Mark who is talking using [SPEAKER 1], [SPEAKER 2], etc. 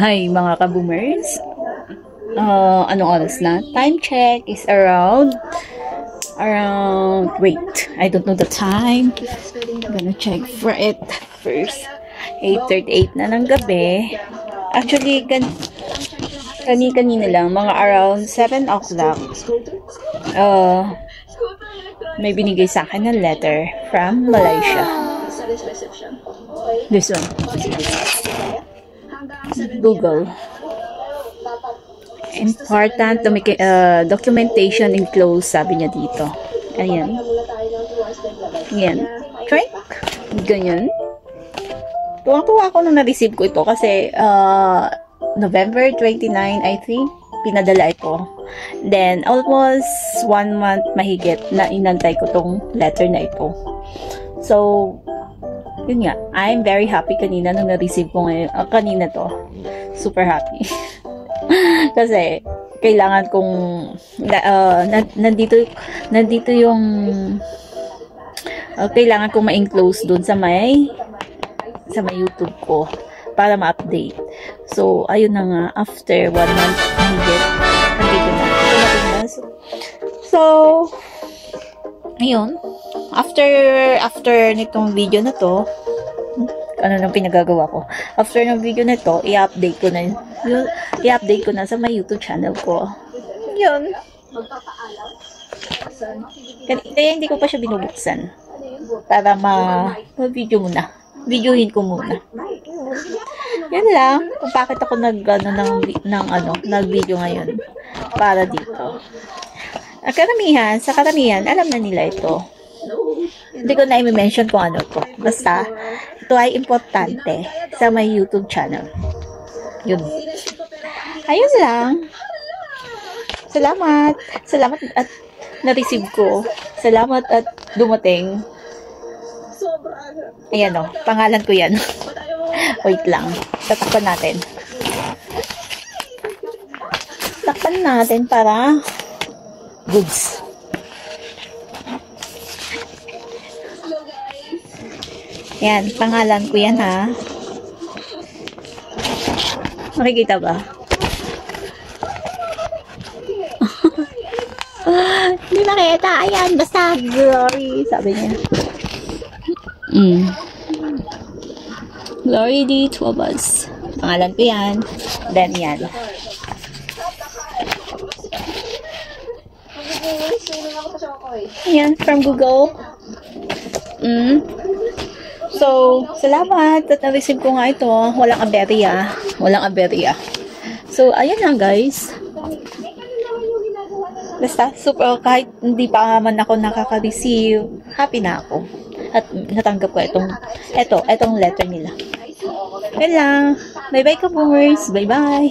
[SPEAKER 1] Hi mga ka-boomers. Anong oras na? Time check is around wait, I don't know the time. I'm gonna check for it first. 8:38 na ng gabi. Actually, kanina lang, mga around 7 o'clock. May binigay sa akin na letter from Malaysia. This one. Google. Important documentation enclosed, sabi niya dito. Ayan. Ayan. Track. Ganyan. Tuwang-tuwa ako nung na-receive ko ito kasi November 29, I think, pinadala ito. Then, almost 1 month mahigit na inantay ko tong letter na ito. So, yun nga. I'm very happy kanina nung na-receive ko ngayon. Kanina to. Super happy. Kasi, kailangan kong nandito yung kailangan kong ma-enclose dun sa may YouTube ko para ma-update. So, ayun na nga, after 1 month mahigit, nandito na. So, ayun. After nitong video na to, ano nang pinagagawa ko? After ng video na to, i-update ko na sa my YouTube channel ko. Yun. Kaya hindi ko pa siya binubuksan. Para ma-video muna. Videohin ko muna. Yan lang. Kung bakit ako nag-video ngayon. Para dito. Sa karamihan, alam na nila ito. Hindi ko na i-mention kung ano to. Basta, ito ay importante sa my YouTube channel. Yun. Ayun lang. Salamat. Salamat at na-receive ko. Salamat at dumating. Ayan o. Pangalan ko yan. Wait lang. Tatakpan natin. Tatakpan natin para goods. Yan, pangalan ko yan ha. Makikita ba? Hindi makita. Ayan, basta Glory. Sabi niya. Glory D. Tuabas. Pangalan ko yan. Then yan. Yan, from Google. So, salamat at na-receive ko nga ito. Walang aberya. So, ayan lang guys. Basta, super, kahit hindi pa man ako nakaka-receive, happy na ako. At natanggap ko itong letter nila. Ayan lang. Bye-bye ka boomers. Bye-bye.